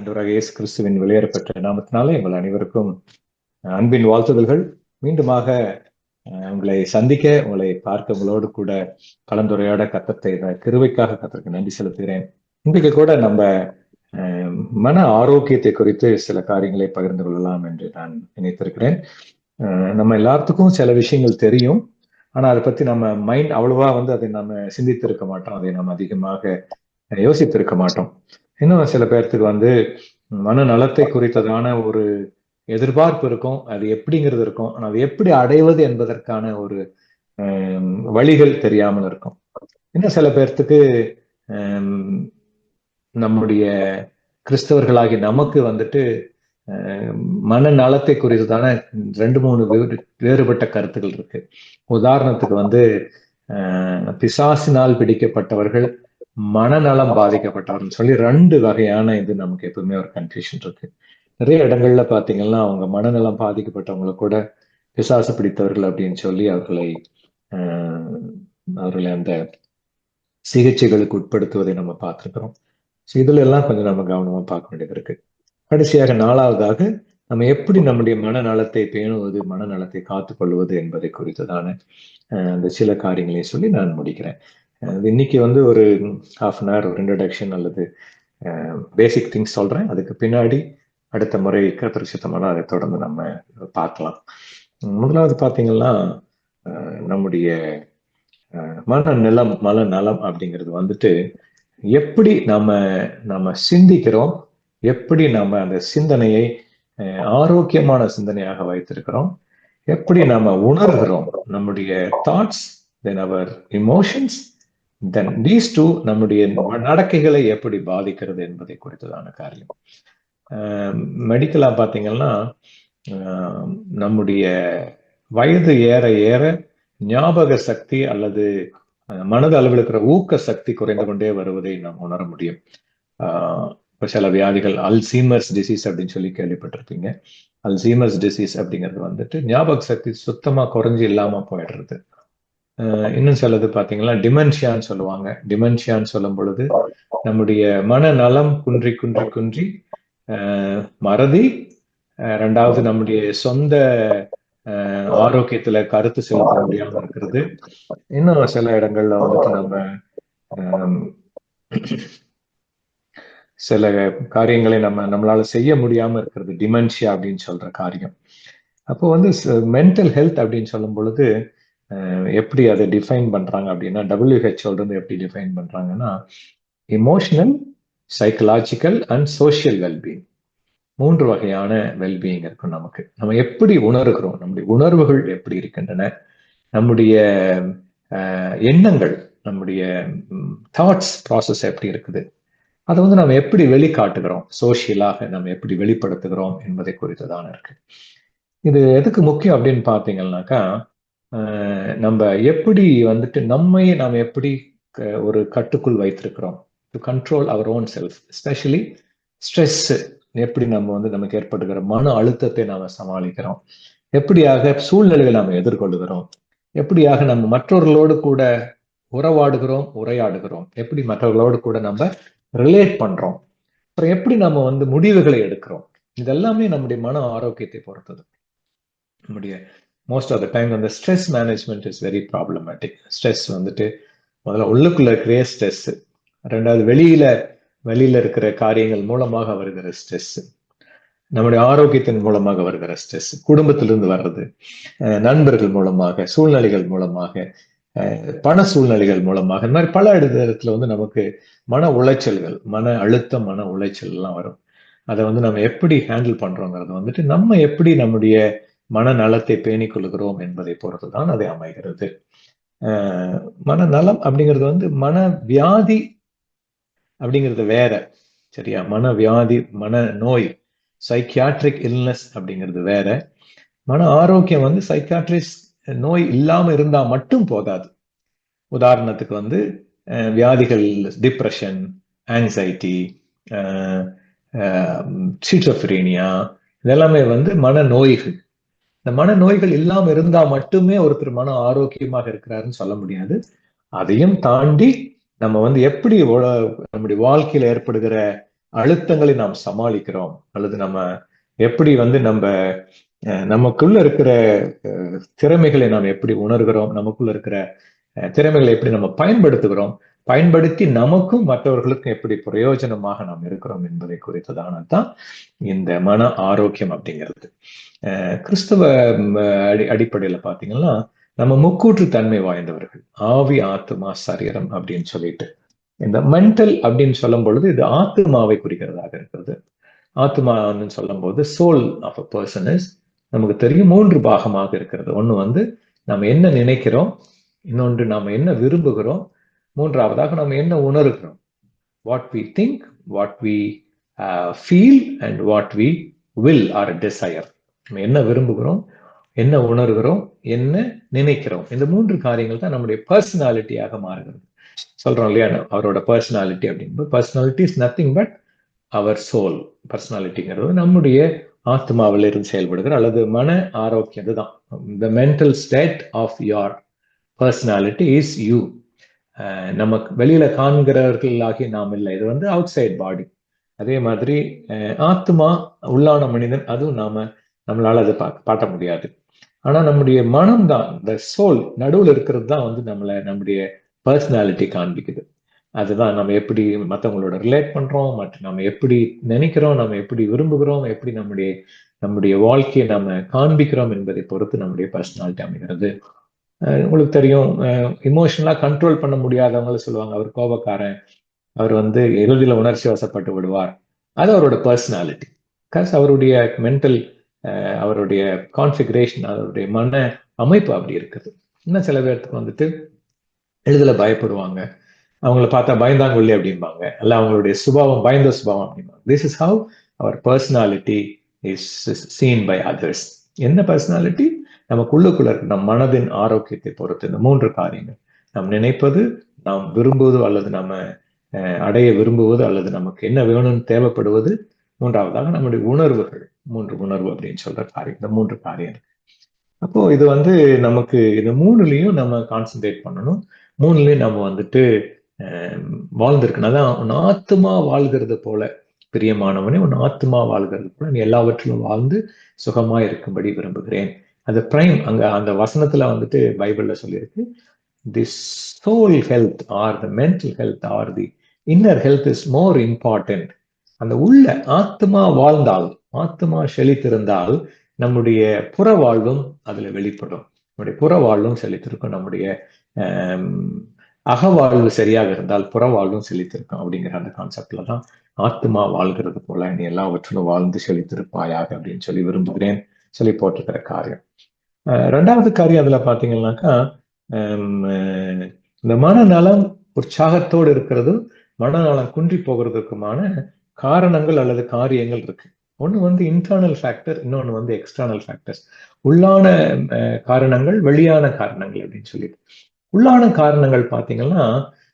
ஆண்டவராக இயேசு கிறிஸ்துவின் வெளியேறப்பட்ட நாமத்தினாலே உங்கள் அனைவருக்கும் அன்பின் வாழ்த்துதல்கள். மீண்டுமாக உங்களை சந்திக்க, உங்களை பார்க்க, உங்களோடு கூட கலந்துரையாட கர்த்தத்தை கிருபைக்காக கர்த்தருக்கு நன்றி செலுத்துகிறேன். இன்றைக்கு கூட நம்ம மன ஆரோக்கியத்தை குறித்து சில காரியங்களை பகிர்ந்து கொள்ளலாம் என்று நான் நினைத்திருக்கிறேன். நம்ம எல்லாத்துக்கும் சில விஷயங்கள் தெரியும், ஆனா அதை பத்தி நம்ம மைண்ட் அவ்வளவா அதை நம்ம சிந்தித்திருக்க மாட்டோம், அதை நம்ம அதிகமாக யோசித்திருக்க மாட்டோம். இன்னும் சில பேர்த்துக்கு மனநலத்தை குறித்ததான ஒரு எதிர்பார்ப்பு இருக்கும், அது எப்படிங்கிறது இருக்கும், ஆனா அது எப்படி அடைவது என்பதற்கான ஒரு வழிகள் தெரியாமல் இருக்கும். இன்னும் சில பேர்த்துக்கு நம்முடைய கிறிஸ்தவர்களாகி நமக்கு மனநலத்தை குறித்ததான 2-3 வேறுபட்ட கருத்துக்கள் இருக்கு. உதாரணத்துக்கு பிசாசினால் பிடிக்கப்பட்டவர்கள், மனநலம் பாதிக்கப்பட்டவர்கள் சொல்லி 2 வகையான இது நமக்கு எப்பவுமே ஒரு கன்ஃபியூஷன் இருக்கு. நிறைய இடங்கள்ல பாத்தீங்கன்னா அவங்க மனநலம் பாதிக்கப்பட்டவங்களை கூட பிசாசு பிடித்தவர்கள் அப்படின்னு சொல்லி அவர்களை அந்த சிகிச்சைகளுக்கு உட்படுத்துவதை நம்ம பார்த்திருக்கிறோம். இதுல எல்லாம் கொஞ்சம் நம்ம கவனமா பார்க்க வேண்டியது இருக்கு. கடைசியாக 4வதாக நம்ம எப்படி நம்முடைய மனநலத்தை பேணுவது, மனநலத்தை காத்துக்கொள்வது என்பதை குறித்ததான அந்த சில காரியங்களை சொல்லி நான் முடிக்கிறேன். இன்னைக்கு ஒரு ½ an hour ஒரு இன்ட்ரடக்ஷன் அல்லது பேசிக் திங்ஸ் சொல்றேன். அதுக்கு பின்னாடி அடுத்த முறை கர்த்தருக்கு சித்தமானால் அதை தொடர்ந்து நம்ம பார்க்கலாம். முதலாவது பாத்தீங்கன்னா, நம்முடைய மனநலம் அப்படிங்கிறது எப்படி நம்ம சிந்திக்கிறோம், எப்படி நம்ம அந்த சிந்தனையை ஆரோக்கியமான சிந்தனையாக வைத்திருக்கிறோம், எப்படி நம்ம உணர்கிறோம், நம்முடைய thoughts, then our emotions, then these two நம்முடைய நடக்கைகளை எப்படி பாதிக்கிறது என்பதை குறித்ததான காரியம். மெடிக்கலா பாத்தீங்கன்னா, நம்முடைய வயது ஏற ஏற ஞாபக சக்தி அல்லது மனது அளவில் இருக்கிற ஊக்க சக்தி குறைந்து கொண்டே வருவதை நாம் உணர முடியும். இப்ப சில வியாதிகள், அல்சீமர்ஸ் டிசீஸ் அப்படின்னு சொல்லி கேள்விப்பட்டிருப்பீங்க. அல்சீமர்ஸ் டிசீஸ் அப்படிங்கிறது ஞாபக சக்தி சுத்தமா குறைஞ்சு இல்லாம போயிடுறது. இன்னும் சிலது பாத்தீங்கன்னா டிமென்ஷியான்னு சொல்லுவாங்க. டிமென்ஷியான்னு சொல்லும் பொழுது நம்முடைய மனநலம் குன்றி குன்றி குன்றி மறதி, 2வது நம்முடைய சொந்த ஆரோக்கியத்துல கருத்து செலுத்த முடியாம இருக்கிறது. இன்னும் சில இடங்கள்ல நம்ம சில காரியங்களை நம்மளால செய்ய முடியாம இருக்கிறது, டிமென்ஷியா அப்படின்னு சொல்ற காரியம். அப்போ மென்டல் ஹெல்த் அப்படின்னு சொல்லும் பொழுது எப்படி அதை டிஃபைன் பண்றாங்க அப்படின்னா, WHO எப்படி டிஃபைன் பண்றாங்கன்னா, emotional, psychological and social wellbeing, 3 வகையான வெல்பீயிங் இருக்கும். நம்ம எப்படி உணர்கிறோம், நம்முடைய உணர்வுகள் எப்படி இருக்கின்றன, நம்முடைய எண்ணங்கள், நம்முடைய தாட்ஸ் ப்ராசஸ் எப்படி இருக்குது, அதை நம்ம எப்படி வெளிக்காட்டுகிறோம், சோசியலாக நம்ம எப்படி வெளிப்படுத்துகிறோம் என்பதை குறித்துதான் இருக்கு. இது எதுக்கு முக்கியம் அப்படின்னு பாத்தீங்கன்னாக்கா, நம்ம எப்படி நம்மை நாம் எப்படி ஒரு கட்டுக்குள் வைத்திருக்கிறோம், to control our own self, especially stress, எப்படி நம்ம நமக்கு ஏற்படுகிற மன அழுத்தத்தை நாம சமாளிக்கிறோம், எப்படியாக சூழ்நிலைகளை நாம எதிர்கொள்ளுகிறோம், எப்படியாக நம்ம மற்றவர்களோடு கூட உறவாடுகிறோம், உரையாடுகிறோம், எப்படி மற்றவர்களோடு கூட நம்ம ரிலேட் பண்றோம், அப்புறம் எப்படி நம்ம முடிவுகளை எடுக்கிறோம். இதெல்லாமே நம்முடைய மன ஆரோக்கியத்தை பொறுத்தது. நம்முடைய most of the time stress management is very problematic. Stress முதல்ல உள்ளுக்குள்ள இருக்கிற ஸ்ட்ரெஸ், 2வது வெளியில இருக்கிற காரியங்கள் மூலமாக வருகிற ஸ்ட்ரெஸ், நம்முடைய ஆரோக்கியத்தின் மூலமாக வருகிற ஸ்ட்ரெஸ், குடும்பத்திலிருந்து வர்றது, நண்பர்கள் மூலமாக, சூழ்நிலைகள் மூலமாக, பண சூழ்நிலைகள் மூலமாக, இந்த மாதிரி பல இடத்துல நமக்கு மன உளைச்சல்கள், மன அழுத்தம், மன உளைச்சல் எல்லாம் வரும். அதை நம்ம எப்படி ஹேண்டில் பண்றோங்கிறது நம்ம எப்படி நம்முடைய மனநலத்தை பேணிக் கொள்கிறோம் என்பதை பொறுத்துதான் அது அமைகிறது. மனநலம் அப்படிங்கிறது மன வியாதி அப்படிங்கிறது வேற, சரியா? மனவியாதி, மன நோய், சைக்கியாட்ரிக் இல்னஸ் அப்படிங்கிறது வேற. மன ஆரோக்கியம் சைக்கியாட்ரிக் நோய் இல்லாம இருந்தா மட்டும் போதாது. உதாரணத்துக்கு வியாதிகள், டிப்ரெஷன், ஆங்ஸைட்டி, ஸ்கிசோஃப்ரீனியா, இதெல்லாமே மனநோய்கள். இந்த மனநோய்கள் இல்லாம இருந்தா மட்டுமே ஒருத்தர் மன ஆரோக்கியமாக இருக்கிறாருன்னு சொல்ல முடியாது. அதையும் தாண்டி நம்ம எப்படி நம்முடைய வாழ்க்கையில ஏற்படுகிற அழுத்தங்களை நாம் சமாளிக்கிறோம், அல்லது நம்ம எப்படி வந்து நமக்குள்ள இருக்கிற திறமைகளை நாம் எப்படி உணர்கிறோம், நமக்குள்ள இருக்கிற திறமைகளை எப்படி நம்ம பயன்படுத்துகிறோம், பயன்படுத்தி நமக்கும் மற்றவர்களுக்கும் எப்படி பிரயோஜனமாக நாம் இருக்கிறோம் என்பதை குறித்ததான தான் இந்த மன ஆரோக்கியம் அப்படிங்கிறது. கிறிஸ்தவ அடிப்படையில பாத்தீங்கன்னா நம்ம முக்கூற்று தன்மை வாய்ந்தவர்கள், ஆவி ஆத்மா சரீரம் அப்படின்னு சொல்லிட்டு. இந்த மென்டல் அப்படின்னு சொல்லும் பொழுது இது ஆத்மாவை குறிக்கிறதாக இருக்கிறது. ஆத்மான்னு சொல்லும் போது soul of a person is, நமக்கு தெரியும் 3 பாகமாக இருக்கிறது. ஒண்ணு வந்து நம்ம என்ன நினைக்கிறோம், இன்னொன்று நாம என்ன விரும்புகிறோம், மூன்றாவதாக நம்ம என்ன உணர்கிறோம். What we think, what we feel and what we will or desire. நம்ம என்ன விரும்புகிறோம், என்ன உணர்கிறோம், என்ன நினைக்கிறோம். இந்த 3 காரியங்கள் தான் நம்முடைய பர்சனாலிட்டியாக மாறுகிறது. சொல்றோம் இல்லையா, அவரோட பர்சனாலிட்டி அப்படிங்கும்போது பர்சனாலிட்டி இஸ் நத்திங் பட் அவர் சோல். பர்சனாலிட்டிங்கிறது நம்முடைய ஆத்மாவில் இருந்து செயல்படுகிற அல்லது மன ஆரோக்கியம். இதுதான் the mental state of your personality is you. நமக்கு வெளியில காண்கிறவர்களாகி நாம் இல்லை, இது வந்து அவுட் சைட் பாடி. அதே மாதிரி ஆத்மா உள்ளான மனிதன், அதுவும் நம்மளால அதை பாட்ட முடியாது. ஆனா நம்முடைய மனம் தான், இந்த சோல் நடுவில் இருக்கிறது தான் வந்து நம்முடைய பர்சனாலிட்டி காண்பிக்குது. அதுதான் நம்ம எப்படி மற்றவங்களோட ரிலேட் பண்றோம், மற்றும் நம்ம எப்படி நினைக்கிறோம், நம்ம எப்படி விரும்புகிறோம், எப்படி நம்முடைய வாழ்க்கையை நம்ம காண்பிக்கிறோம் என்பதை பொறுத்து நம்முடைய பர்சனாலிட்டி அமைகிறது. உங்களுக்கு தெரியும், இமோஷனலா கண்ட்ரோல் பண்ண முடியாதவங்கள சொல்லுவாங்க, அவர் கோபக்காரன், அவர் வந்து எளிதில் உணர்ச்சி வசப்பட்டு விடுவார். அது அவரோட பர்சனாலிட்டி. பிகாஸ் அவருடைய மென்டல், அவருடைய கான்ஃபிகரேஷன், அவருடைய மன அமைப்பு அப்படி இருக்குது. இன்னும் சில பேருக்கு வந்துட்டு எளிதில் பயப்படுவாங்க, அவங்கள பார்த்தா பயந்தாங்கொல்லி அப்படிம்பாங்க, அல்ல அவங்களுடைய சுபாவம் பயந்த சுபாவம் அப்படிம்பாங்க. This is how our personality is seen by others. என்ன பர்சனாலிட்டி? நமக்குள்ளுக்குள்ள இருக்கு நம் மனதின் ஆரோக்கியத்தை பொறுத்து இந்த 3 காரியங்கள், நாம் நினைப்பது, நாம் விரும்புவது அல்லது நம்ம அடைய விரும்புவது, அல்லது நமக்கு என்ன வேணும்னு தேவைப்படுவது, மூன்றாவதாக நம்முடைய உணர்வுகள், 3 உணர்வு அப்படின்னு சொல்ற காரியம், இந்த 3 காரியம். அப்போ இது வந்து நமக்கு இந்த 3லயும் நம்ம கான்சென்ட்ரேட் பண்ணணும். 3லயும் நம்ம வந்துட்டு வாழ்ந்திருக்கணும். அதான் உன் ஆத்மா வாழ்கிறது போல பிரியமானவனே, உன் ஆத்மா வாழ்கிறது போல நீ எல்லாவற்றிலும் வாழ்ந்து சுகமா இருக்கும்படி விரும்புகிறேன். அது பிரைம் அங்க அந்த வசனத்துல வந்துட்டு பைபிள்ல சொல்லியிருக்கு, the soul health or the mental health or the inner health is more important. அந்த உள்ள ஆத்மா வாழ்ந்தால், ஆத்மா செழித்திருந்தால் நம்முடைய புற வாழ்வும் அதுல வெளிப்படும். நம்முடைய புற வாழ்வும் செழித்திருக்கும், நம்முடைய அகவாழ்வு சரியாக இருந்தால் புற வாழ்வும் செழித்திருக்கும். அப்படிங்கிற அந்த கான்செப்ட்ல தான் ஆத்மா வாழ்கிறது போல நீ எல்லாவற்றிலும் வாழ்ந்து செழித்திருப்பாயாக அப்படின்னு சொல்லி விரும்புகிறேன் சொல்லி போட்டிருக்கிற காரியம். 2வது காரியம் அதுல பாத்தீங்கன்னாக்கா, இந்த மனநலம் உற்சாகத்தோடு இருக்கிறது, மனநலம் குன்றி போகிறதுக்குமான காரணங்கள் அல்லது காரியங்கள் இருக்கு. ஒண்ணு வந்து இன்டர்னல் ஃபேக்டர், இன்னொன்னு வந்து எக்ஸ்டர்னல் ஃபேக்டர்ஸ். உள்ளான காரணங்கள், வெளியான காரணங்கள் அப்படின்னு சொல்லிட்டு. உள்ளான காரணங்கள் பாத்தீங்கன்னா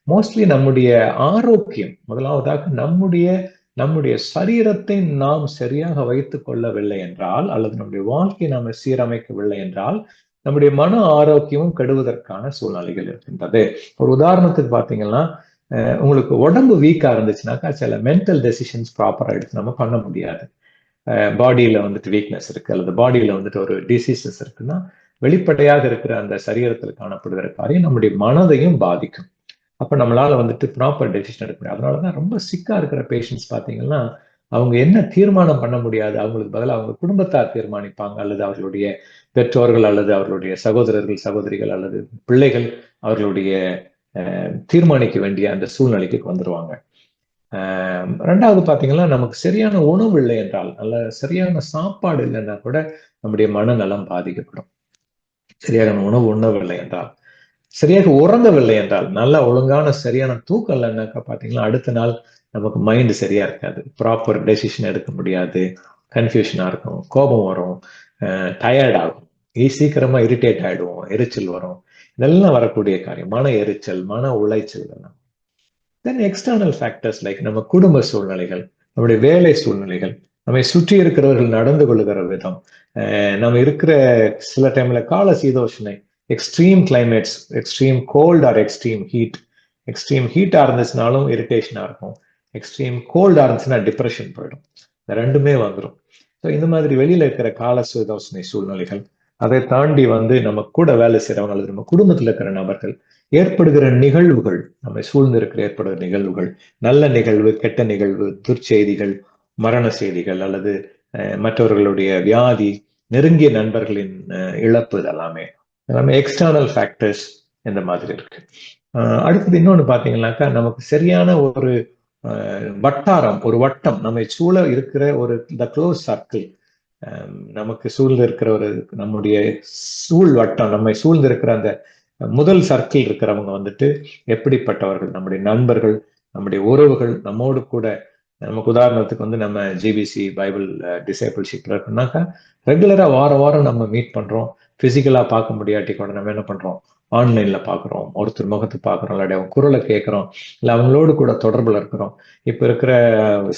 மோஸ்ட்லி நம்முடைய ஆரோக்கியம். முதலாவதாக நம்முடைய சரீரத்தை நாம் சரியாக வைத்துக் கொள்ளவில்லை என்றால், அல்லது நம்முடைய வாழ்க்கையை நாம சீரமைக்கவில்லை என்றால், நம்முடைய மன ஆரோக்கியமும் கெடுவதற்கான சூழ்நிலைகள் இருக்கின்றது. ஒரு உதாரணத்துக்கு பாத்தீங்கன்னா, உங்களுக்கு உடம்பு வீக்கா இருந்துச்சுனாக்கா சில மென்டல் டெசிஷன்ஸ் ப்ராப்பரா எடுத்து நம்ம பண்ண முடியாது. பாடியில வந்துட்டு வீக்னஸ் இருக்கு, அல்லது பாடியில வந்துட்டு ஒரு டிசீசஸ் இருக்குன்னா, வெளிப்படையாக இருக்கிற அந்த சரீரத்தில் காணப்படுகிற காரியம் நம்முடைய மனதையும் பாதிக்கும். அப்ப நம்மளால வந்துட்டு ப்ராப்பர் டெசிஷன் எடுக்க முடியாது. அதனாலதான் ரொம்ப சிக்கா இருக்கிற பேஷண்ட்ஸ் பாத்தீங்கன்னா, அவங்க என்ன தீர்மானம் பண்ண முடியாது, அவங்களுக்கு பதிலாக அவங்க குடும்பத்தார் தீர்மானிப்பாங்க, அல்லது அவர்களுடைய பெற்றோர்கள், அல்லது அவர்களுடைய சகோதரர்கள், சகோதரிகள், அல்லது பிள்ளைகள் அவர்களுடைய தீர்மானிக்க வேண்டிய அந்த சூழ்நிலைக்கு வந்துருவாங்க. 2வது பாத்தீங்கன்னா, நமக்கு சரியான உணவு இல்லை என்றால், நல்ல சரியான சாப்பாடு இல்லைன்னா கூட நம்முடைய மனநலம் பாதிக்கப்படும். சரியான உணவு உண்ணவில்லை என்றால், சரியாக உறங்கவில்லை என்றால், நல்ல ஒழுங்கான சரியான தூக்கம் இல்லைன்னாக்கா பாத்தீங்கன்னா அடுத்த நாள் நமக்கு மைண்ட் சரியா இருக்காது, ப்ராப்பர் டெசிஷன் எடுக்க முடியாது, கன்ஃபியூஷனா இருக்கும், கோபம் வரும், டயர்ட் ஆகும், சீக்கிரமா இரிட்டேட் ஆயிடுவோம், எரிச்சல் வரும். இதெல்லாம் வரக்கூடிய காரியம், மன எரிச்சல், மன உளைச்சல் எல்லாம். தென் எக்ஸ்டர்னல் ஃபேக்டர்ஸ் லைக் நம்ம குடும்ப சூழ்நிலைகள், நம்முடைய வேலை சூழ்நிலைகள், நம்மை சுற்றி இருக்கிறவர்கள் நடந்து கொள்ளுகிற விதம், நம்ம இருக்கிற சில டைம்ல கால சீதோஷனை, extreme climates, extreme cold or extreme ஹீட்டா இருந்துச்சுனாலும் இரிட்டேஷனா இருக்கும், எக்ஸ்ட்ரீம் கோல்டா இருந்துச்சுன்னா டிப்ரெஷன் போயிடும். இந்த ரெண்டுமே வந்துடும். ஸோ இந்த மாதிரி வெளியில இருக்கிற கால சுதோசனை சூழ்நிலைகள், அதை தாண்டி நம்ம கூட வேலை செய்யறவங்க அல்லது நம்ம குடும்பத்தில் இருக்கிற நபர்கள் ஏற்படுகிற நிகழ்வுகள், நம்மை சூழ்ந்து இருக்கிற ஏற்படுகிற நிகழ்வுகள், நல்ல நிகழ்வு, கெட்ட நிகழ்வு, துர்ச்செய்திகள், மரண செய்திகள் அல்லது மற்றவர்களுடைய வியாதி, நெருங்கிய நண்பர்களின் இழப்பு, இதெல்லாமே எக்ஸ்டர்னல் ஃபேக்டர்ஸ் இந்த மாதிரி இருக்கு. அடுத்தது இன்னொன்று பார்த்தீங்கன்னாக்கா, நமக்கு சரியான ஒரு வட்டாரம், ஒரு வட்டம், நம்மை சூழ இருக்கிற ஒரு த க்ளோஸ் சர்க்கிள், நமக்கு சூழ்ந்து இருக்கிற ஒரு நம்முடைய சூழ் வட்டம், நம்மை சூழ்ந்து இருக்கிற அந்த முதல் சர்க்கிள் இருக்கிறவங்க எப்படிப்பட்டவர்கள், நம்முடைய நண்பர்கள், நம்முடைய உறவுகள், நம்மோடு கூட நமக்கு உதாரணத்துக்கு நம்ம ஜிபிசி பைபிள் டிசைபிள்ஷிப்ல இருக்குனாக்கா ரெகுலரா வாரம் நம்ம மீட் பண்றோம். பிசிக்கலா பார்க்க முடியாட்டி கூட நம்ம என்ன பண்றோம், ஆன்லைன்ல பாக்குறோம், ஒருத்தர் முகத்தை பாக்குறோம், இல்லாட்டி அவங்க குரலை கேட்கிறோம், இல்ல அவங்களோடு கூட தொடர்புல இருக்கிறோம். இப்ப இருக்கிற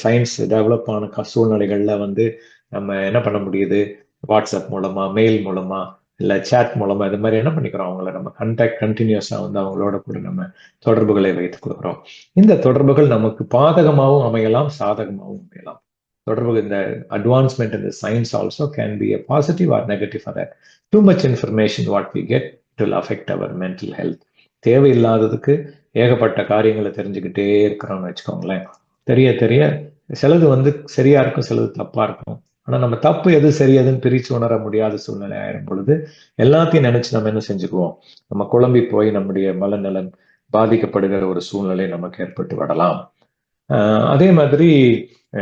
சயின்ஸ் டெவலப் ஆன சூழ்நிலைகள்ல நம்ம என்ன பண்ண முடியுது, வாட்ஸ்அப் மூலமா, மெயில் மூலமா, இல்ல சேட் மூலமா, இது மாதிரி என்ன பண்ணிக்கிறோம், அவங்கள நம்ம கான்டாக்ட் கண்டினியூஸா அவங்களோட கூட நம்ம தொடர்புகளை வைத்துக் கொடுக்குறோம். இந்த தொடர்புகள் நமக்கு பாதகமாகவும் அமையலாம், சாதகமாகவும் அமையலாம். தொடர்பு, இந்த advancement in the science also can be a positive or negative for that. Too much information what we get will affect our mental health. தேவையில்லாததுக்கு ஏகப்பட்ட காரியங்களை தெரிஞ்சுக்கிட்டே இருக்கிறோம்னு வச்சுக்கோங்களேன். தெரிய தெரிய சிலது சரியா இருக்கும், சிலது தப்பா இருக்கும். ஆனா நம்ம தப்பு எது சரி எதுன்னு பிரிச்சு உணர முடியாத சூழ்நிலை ஆயிரும் பொழுது எல்லாத்தையும் நினைச்சு நம்ம என்ன செஞ்சுக்குவோம், நம்ம குழம்பி போய் நம்முடைய மனநலன் பாதிக்கப்படுகிற ஒரு சூழ்நிலை நமக்கு ஏற்பட்டு விடலாம். அதே மாதிரி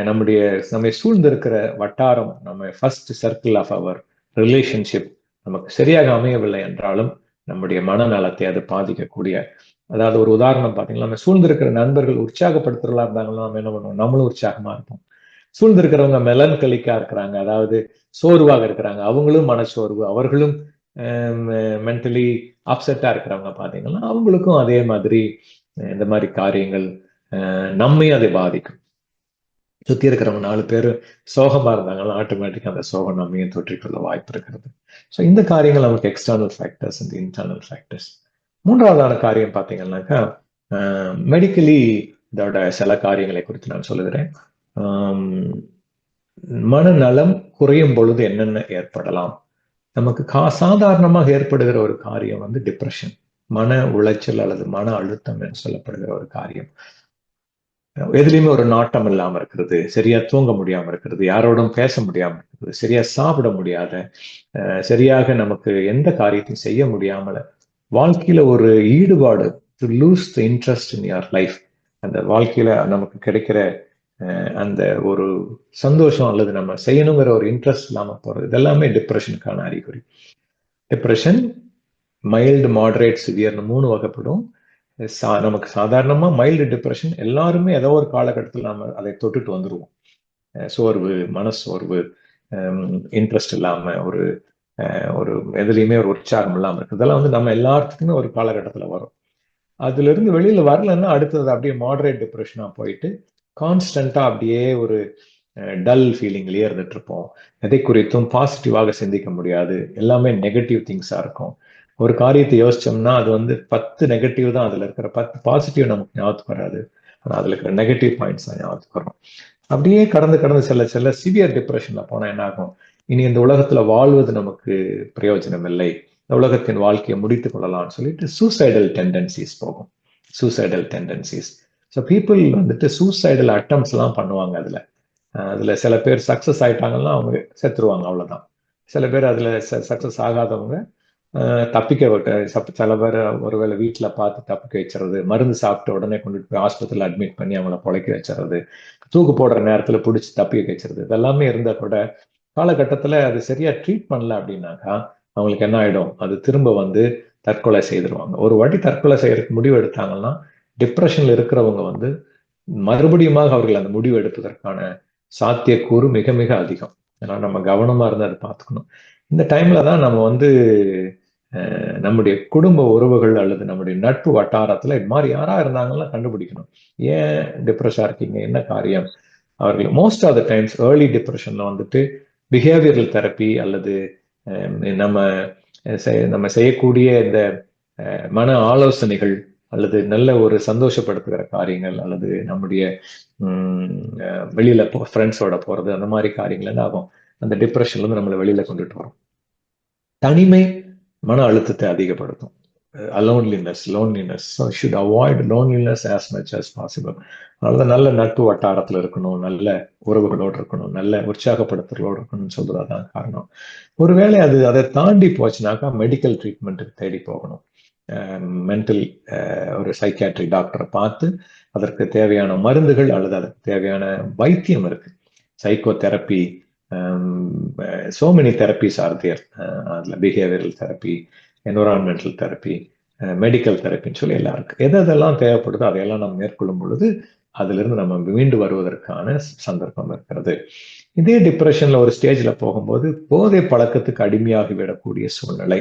நம்மை சூழ்ந்திருக்கிற வட்டாரம், நம்ம first circle of our relationship நமக்கு சரியாக அமையவில்லை என்றாலும் நம்முடைய மனநலத்தை அது பாதிக்கக்கூடிய, அதாவது ஒரு உதாரணம் பார்த்தீங்கன்னா, நம்ம சூழ்ந்திருக்கிற நண்பர்கள் உற்சாகப்படுத்துறதா இருந்தாங்கன்னா நம்ம என்ன பண்ணுவோம், நம்மளும் உற்சாகமா இருப்போம். சூழ்ந்திருக்கிறவங்க மெலன்கலிக்கா இருக்கிறாங்க, அதாவது சோர்வாக இருக்கிறாங்க, அவங்களும் மனச்சோர்வு, அவர்களும் மென்டலி அப்செட்டா இருக்கிறவங்க பார்த்தீங்கன்னா அவங்களுக்கும் அதே மாதிரி இந்த மாதிரி காரியங்கள் நம்மையும் அதை பாதிக்கும். சுத்தி இருக்கிறவங்க 4 பேர் சோகமா இருந்தாங்கன்னா ஆட்டோமேட்டிக்கா அந்த சோகம் நம்மையும் தொற்றிக்கொள்ள வாய்ப்பு இருக்கிறது. ஸோ இந்த காரியங்கள் நமக்கு எக்ஸ்டர்னல் ஃபேக்டர்ஸ், இந்த இன்டர்னல் ஃபேக்டர்ஸ். மூன்றாவதான காரியம் பார்த்தீங்கன்னாக்கா, மெடிக்கலி இதோட சில காரியங்களை குறித்து நான் சொல்லுகிறேன். மனநலம் குறையும் பொழுது என்னென்ன ஏற்படலாம். நமக்கு சாதாரணமாக ஏற்படுகிற ஒரு காரியம் டிப்ரெஷன், மன உளைச்சல் அல்லது மன அழுத்தம் என்று சொல்லப்படுகிற ஒரு காரியம். எதுலையுமே ஒரு நாட்டம் இல்லாம இருக்கிறது, சரியா தூங்க முடியாம இருக்கிறது, யாரோடும் பேச முடியாம இருக்கிறது, சரியா சாப்பிட முடியாத, சரியாக நமக்கு எந்த காரியத்தையும் செய்ய முடியாமல, வாழ்க்கையில ஒரு ஈடுபாடு, to lose the interest in your life, அந்த வாழ்க்கையில நமக்கு கிடைக்கிற அந்த ஒரு சந்தோஷம் அல்லது நம்ம செய்யணுங்கிற ஒரு இன்ட்ரெஸ்ட் இல்லாம போறது, இதெல்லாமே டிப்ரெஷனுக்கான அறிகுறி. டிப்ரெஷன் மைல்டு, மாடரேட், சிவியர்னு 3 வகைப்படும். நமக்கு சாதாரணமா மைல்டு டிப்ரெஷன் எல்லாருமே ஏதோ ஒரு காலகட்டத்தில் நம்ம அதை தொட்டுட்டு வந்துருவோம். சோர்வு, மனசோர்வு, இன்ட்ரெஸ்ட் இல்லாம, ஒரு ஒரு எதுலையுமே ஒரு உற்சாகம் இல்லாம இருக்கு, இதெல்லாம் நம்ம எல்லாத்துக்குமே ஒரு காலகட்டத்துல வரும். அதுல இருந்து வெளியில வரலன்னா அடுத்தது அப்படியே மாடரேட் டிப்ரெஷனா போயிட்டு கான்ஸ்டன்டா அப்படியே ஒரு டல் ஃபீலிங்லயே இருந்துட்டு இருப்போம். எதை குறித்தும் பாசிட்டிவாக சிந்திக்க முடியாது, எல்லாமே நெகட்டிவ் திங்ஸா இருக்கும். ஒரு காரியத்தை யோசிச்சோம்னா அது 10 நெகட்டிவ் தான், அதுல இருக்கிற 10 பாசிட்டிவ் நமக்கு ஞாபகத்துக்கு வராது. ஆனா அதுல இருக்கிற நெகட்டிவ் பாயிண்ட்ஸ் தான் ஞாபகத்துக்கு வரும். அப்படியே கடந்து செல்ல சிவியர் டிப்ரெஷன்ல போனா என்ன ஆகும், இனி இந்த உலகத்துல வாழ்வது நமக்கு பிரயோஜனம் இல்லை, இந்த உலகத்தின் வாழ்க்கையை முடித்துக் கொள்ளலாம்னு சொல்லிட்டு சூசைடல் டெண்டன்சிஸ் போகும். Suicidal tendencies. So people suicidal atoms எல்லாம் பண்ணுவாங்க. அதுல சில பேர் சக்சஸ் ஆயிட்டாங்கன்னா அவங்க செத்துருவாங்க, அவ்வளவுதான். சில பேர் அதுல சக்சஸ் ஆகாதவங்க தப்பிக்க சில பேர் ஒருவேளை வீட்டுல பார்த்து தப்பிக்க வச்சுறது, மருந்து சாப்பிட்ட உடனே கொண்டுட்டு போய் ஆஸ்பத்திரியில் அட்மிட் பண்ணி அவங்கள பொழைக்க வச்சுறது, தூக்கு போடுற நேரத்துல பிடிச்சி தப்பிக்க வச்சுறது, இதெல்லாமே இருந்தா கூட காலகட்டத்துல அது சரியா ட்ரீட் பண்ணல அப்படின்னாக்கா அவங்களுக்கு என்ன ஆயிடும், அது திரும்ப தற்கொலை செய்திருவாங்க. ஒரு வாட்டி தற்கொலை செய்யறதுக்கு முடிவு எடுத்தாங்கன்னா டிப்ரெஷன்ல இருக்கிறவங்க மறுபடியும் அவர்கள் அந்த முடிவு எடுப்பதற்கான சாத்தியக்கூறு மிக மிக அதிகம். ஏன்னா நம்ம கவனமா இருந்து அதை பார்த்துக்கணும். இந்த டைம்ல தான் நம்ம நம்முடைய குடும்ப உறவுகள் அல்லது நம்முடைய நட்பு வட்டாரத்துல இது மாதிரி யாரா இருந்தாங்கன்னா கண்டுபிடிக்கணும். ஏன் டிப்ரெஷா இருக்கீங்க, என்ன காரியம். அவர்கள் most of the times early டிப்ரெஷன்ல பிஹேவியரல் தெரப்பி அல்லது நம்ம செய்யக்கூடிய இந்த மன ஆலோசனைகள், அல்லது நல்ல ஒரு சந்தோஷப்படுத்துகிற காரியங்கள், அல்லது நம்முடைய வெளியில ஃப்ரெண்ட்ஸோட போறது, அந்த மாதிரி காரியங்கள் என்ன ஆகும், அந்த டிப்ரெஷன்ல இருந்து நம்மளை வெளியில கொண்டுட்டு வரும். தனிமை மன அழுத்தத்தை அதிகப்படுத்தும். Loneliness should avoid loneliness as much as possible. அதனால நல்ல நட்பு வட்டாரத்துல இருக்கணும், நல்ல உறவுகளோடு இருக்கணும், நல்ல உற்சாகப்படுத்துறதோடு இருக்கணும்னு சொல்றதுதான் காரணம். ஒருவேளை அதை தாண்டி போச்சுனாக்கா மெடிக்கல் ட்ரீட்மெண்ட்டுக்கு தேடி போகணும். மென்டல் ஒரு சைக்கியாட்ரிக் டாக்டரை பார்த்து அதற்கு தேவையான மருந்துகள் அல்லது அதற்கு தேவையான வைத்தியம் இருக்கு. Psycho therapy, so many therapies are there. அதில் behavioural therapy, environmental therapy, medical தெரப்பின்னு சொல்லி எல்லாம் இருக்கு. எதெல்லாம் தேவைப்படுதோ அதையெல்லாம் நம்ம மேற்கொள்ளும் பொழுது அதிலிருந்து நம்ம மீண்டு வருவதற்கான சந்தர்ப்பம் இருக்கிறது. இதே டிப்ரெஷன்ல ஒரு ஸ்டேஜ்ல போகும்போது போதை பழக்கத்துக்கு அடிமையாகி விடக்கூடிய சூழ்நிலை,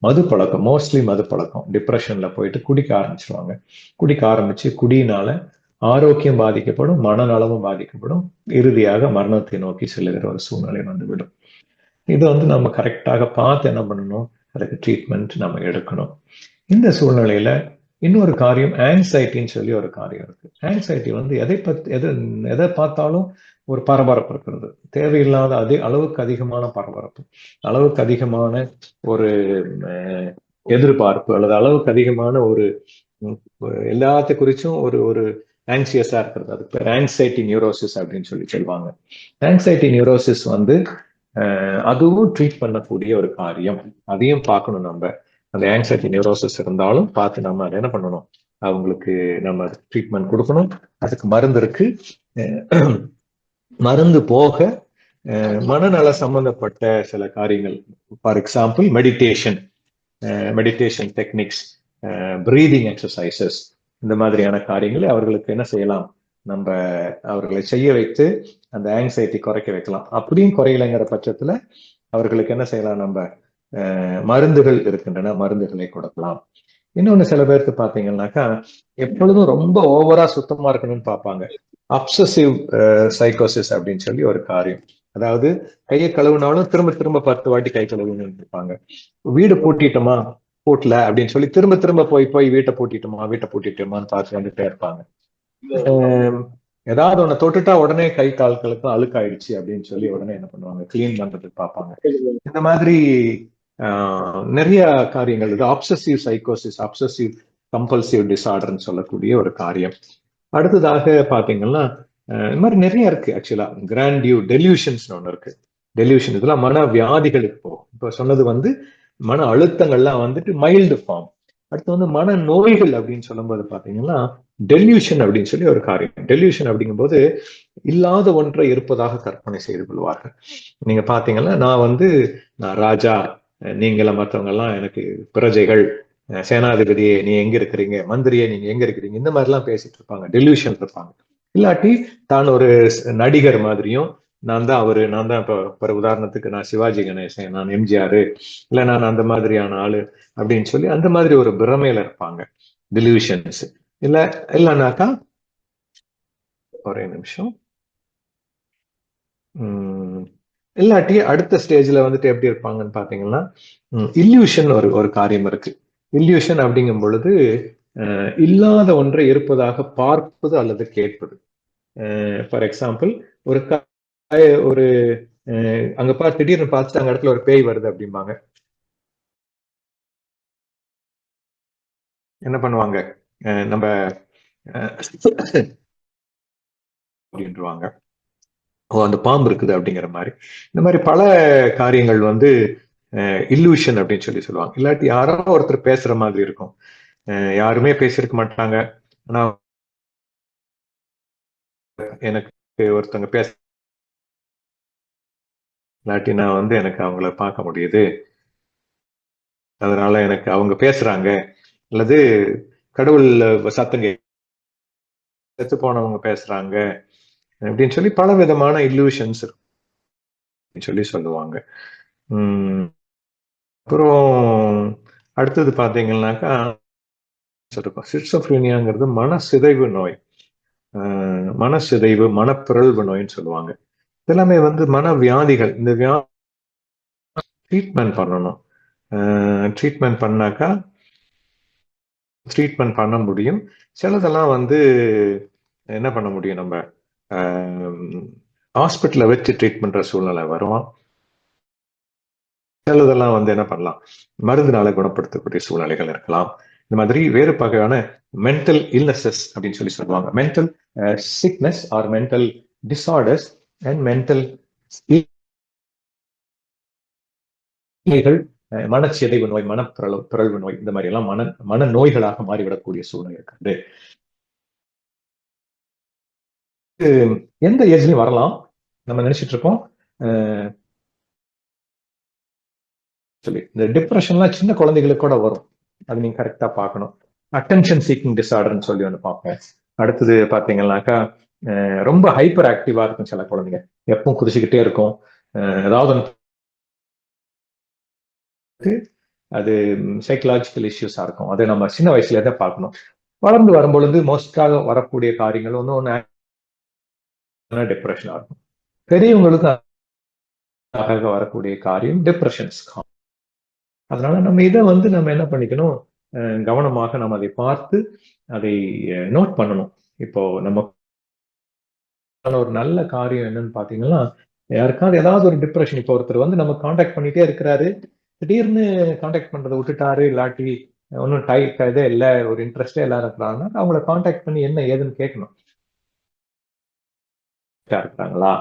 மது பழக்கம், மோஸ்ட்லி மது பழக்கம், டிப்ரெஷன்ல போயிட்டு குடிக்க ஆரம்பிச்சிருவாங்க. குடிக்க ஆரம்பிச்சு குடியினால ஆரோக்கியம் பாதிக்கப்படும், மனநலமும் பாதிக்கப்படும், இறுதியாக மரணத்தை நோக்கி செல்லுகிற ஒரு சூழ்நிலை வந்துவிடும். இது நம்ம கரெக்டாக பார்த்து என்ன பண்ணணும், அதுக்கு ட்ரீட்மெண்ட் நம்ம எடுக்கணும். இந்த சூழ்நிலையில இன்னொரு காரியம் ஆங்ஸைட்டின்னு சொல்லி ஒரு காரியம் இருக்கு. ஆங்ஸைட்டி எதை பார்த்தாலும் ஒரு பரபரப்பு இருக்கிறது, தேவையில்லாத அளவுக்கு அதிகமான பரபரப்பு, அளவுக்கு அதிகமான ஒரு எதிர்பார்ப்பு, அல்லது அளவுக்கு அதிகமான ஒரு எல்லாத்த குறிச்சும் ஒரு ஒரு ஆங்ஸியஸா இருக்கிறது. அதுக்கு பேர் ஆங்ஸைட்டி நியூரோசிஸ் அப்படின்னு சொல்லி சொல்லுவாங்க. ஆங்ஸைட்டி நியூரோசிஸ் அதுவும் ட்ரீட் பண்ணக்கூடிய ஒரு காரியம். அதையும் பார்க்கணும். நம்ம அந்த ஆங்ஸைட்டி நியூரோசிஸ் இருந்தாலும் பார்த்து நம்ம அதை என்ன பண்ணணும், அவங்களுக்கு நம்ம ட்ரீட்மெண்ட் கொடுக்கணும். அதுக்கு மருந்து இருக்கு. மருந்து போக மனநல சம்பந்தப்பட்ட சில காரியங்கள், for example meditation techniques, breathing exercises, இந்த மாதிரியான காரியங்களை அவர்களுக்கு என்ன செய்யலாம், நம்ம அவர்களை செய்ய வைத்து அந்த ஆங்ஸைட்டி குறைக்க வைக்கலாம். அப்படியும் குறையலைங்கிற பட்சத்துல அவர்களுக்கு என்ன செய்யலாம், நம்ம மருந்துகள் இருக்கின்றன, மருந்துகளை கொடுக்கலாம். இன்னொன்னு சில பேருக்கு பாத்தீங்கன்னாக்கா எப்பொழுதும் ரொம்ப ஓவரா சுத்தமா இருக்கணும்னு பார்ப்பாங்க. அப்சசிவ் சைக்கோசிஸ் அப்படின்னு சொல்லி ஒரு காரியம். அதாவது கையை கழுவுனாலும் திரும்ப திரும்ப 10 வாட்டி கை கழுவுன்னு இருப்பாங்க. வீடு பூட்டிட்டோமா, பூட்டல அப்படின்னு சொல்லி திரும்ப திரும்ப போய் வீட்டை பூட்டிட்டோமான்னு பார்த்து வந்துட்டே இருப்பாங்க. ஏதாவது ஒண்ணு தொட்டுட்டா உடனே கை கால்களுக்கு அழுக்காயிடுச்சு அப்படின்னு சொல்லி உடனே என்ன பண்ணுவாங்க, கிளீன் பண்றதுக்கு பார்ப்பாங்க. இந்த மாதிரி நிறைய காரியங்கள். இது ஆப்சசிவ் சைக்கோசிஸ், ஆப்சசிவ் கம்பல்சிவ் டிசார்டர்ன்னு சொல்லக்கூடிய ஒரு காரியம். அடுத்ததாக பாத்தீங்கன்னா இந்த மாதிரி நிறைய இருக்கு. ஆக்சுவலா கிராண்டியூ டெலியூஷன்ஸ் ஒண்ணு இருக்கு. டெலியூஷன் இதெல்லாம் மன வியாதிகளுக்கு போகும். இப்ப சொன்னது மன அழுத்தங்கள்லாம் மைல்டு ஃபார்ம். அடுத்து மன நோய்கள் அப்படின்னு சொல்லும்போது பாத்தீங்கன்னா டெலியூஷன் அப்படின்னு சொல்லி ஒரு காரியம். டெலியூஷன் அப்படிங்கும்போது இல்லாத ஒன்றை இருப்பதாக கற்பனை செய்து கொள்வார்கள். நீங்க பாத்தீங்கன்னா நான் ராஜா, நீங்கள மற்றவங்க எல்லாம் எனக்கு பிரஜைகள், சேனாதிபதியே நீ எங்க இருக்கிறீங்க, மந்திரியே நீங்க எங்க இருக்கிறீங்க, இந்த மாதிரி எல்லாம் பேசிட்டு இருப்பாங்க, டெலியூஷன் இருப்பாங்க. இல்லாட்டி தான் ஒரு நடிகர் மாதிரியும், நான் தான் இப்ப உதாரணத்துக்கு நான் சிவாஜி கணேசன், நான் எம்ஜிஆர், இல்ல நான் அந்த மாதிரியான ஆளு அப்படின்னு சொல்லி அந்த மாதிரி ஒரு பிரமையில இருப்பாங்க. டெலியூஷன்ஸ் இல்லைனாக்கா ஒரே நிமிஷம். இல்லாட்டி அடுத்த ஸ்டேஜ்ல எப்படி இருப்பாங்கன்னு பாத்தீங்கன்னா இல்யூஷன் ஒரு காரியம் இருக்கு. இல்யூஷன் அப்படிங்கும் பொழுது இல்லாத ஒன்றை இருப்பதாக பார்ப்பது அல்லது கேட்பது. ஃபார் எக்ஸாம்பிள் ஒரு அங்க திடீர்னு பார்த்துட்டு அங்க இடத்துல ஒரு பேய் வருது அப்படிம்பாங்க. என்ன பண்ணுவாங்க, நம்ம அப்படின்றாங்க, அந்த பாம்பு இருக்குது அப்படிங்கிற மாதிரி. இந்த மாதிரி பல காரியங்கள் இல்லூஷன் அப்படின்னு சொல்லி சொல்லுவாங்க. இல்லாட்டி யாரோ ஒருத்தர் பேசுற மாதிரி இருக்கும், யாருமே பேசியிருக்க மாட்டாங்க, ஆனா எனக்கு ஒருத்தவங்க பேச, இல்லாட்டி நான் எனக்கு அவங்கள பார்க்க முடியுது, அதனால எனக்கு அவங்க பேசுறாங்க, அல்லது கடவுள் சத்தங்க செத்து போனவங்க பேசுறாங்க அப்படின்னு சொல்லி பல விதமான இல்லூஷன்ஸ் சொல்லி சொல்லுவாங்க. அப்புறம் அடுத்தது பாத்தீங்கன்னாக்கா சிட்சோஃப்ரீனியாங்கிறது மனசிதைவு நோய், மனசிதைவு, மனப்பிறழ்வு நோய்ன்னு சொல்லுவாங்க. இதெல்லாமே மன வியாதிகள். இந்த ட்ரீட்மெண்ட் பண்ணணும். ட்ரீட்மெண்ட் பண்ணாக்கா ட்ரீட்மெண்ட் பண்ண முடியும். சிலதெல்லாம் வந்து என்ன பண்ண முடியும், நம்ம ஹாஸ்பிட்டல்ல வச்சு ட்ரீட் பண்ற சூழ்நிலை வரும். சிலதெல்லாம் வந்து என்ன பண்ணலாம், மருந்துனால குணப்படுத்தக்கூடிய சூழ்நிலைகள் இருக்கலாம். இந்த மாதிரி வேறு வகையான மென்டல் இல்னஸஸ் அப்படின்னு சொல்லி சொல்லுவாங்க. Mental sickness or mental disorders and mental மனச்சிதைவு நோய், மனப்பிறழ்வு நோய், இந்த மாதிரி எல்லாம் மன நோய்களாக மாறிவிடக்கூடிய சூழ்நிலை இருக்கிறது. எந்த ஏஜ்லயும் வரலாம். நம்ம நினைச்சிட்டு இருக்கோம் சொல்லி இந்த டிப்ரெஷன்லாம் சின்ன குழந்தைகளுக்கு கூட வரும். அது நீங்க கரெக்டா பார்க்கணும். அட்டென்ஷன் சீக்கிங் டிசார்டர்னு சொல்லி ஒன்று பார்ப்பேன். அடுத்தது பாத்தீங்கன்னாக்கா ரொம்ப ஹைப்பர் ஆக்டிவா இருக்கும் சில குழந்தைங்க, எப்பவும் குதிச்சுக்கிட்டே இருக்கும். ஏதாவது அது சைக்கலாஜிக்கல் இஷ்யூஸா இருக்கும். அதை நம்ம சின்ன வயசுல இருந்தே பார்க்கணும். வளர்ந்து வரும்பொழுது மோஸ்டாக வரக்கூடிய காரியங்கள் ஒன்று டிப்ரெஷனா இருக்கும். பெரியவங்களுக்கு வரக்கூடிய காரியம் டிப்ரெஷன்ஸ். அதனால நம்ம இதை வந்து நம்ம என்ன பண்ணிக்கணும், கவனமாக நம்ம அதை பார்த்து அதை நோட் பண்ணணும். இப்போ நம்ம ஒரு நல்ல காரியம் என்னன்னு பாத்தீங்கன்னா, யாருக்காவது ஏதாவது ஒரு டிப்ரெஷன், இப்போ ஒருத்தர் வந்து நம்ம காண்டாக்ட் பண்ணிட்டே இருக்கிறாரு, திடீர்னு காண்டாக்ட் பண்றதை விட்டுட்டாரு, இல்லாட்டி ஒன்றும் இதே இல்லை, ஒரு இன்ட்ரெஸ்டே எல்லாம் இருக்கிறாங்கன்னா அவங்கள காண்டாக்ட் பண்ணி என்ன ஏதுன்னு கேட்கணும். இருக்கிறாங்களா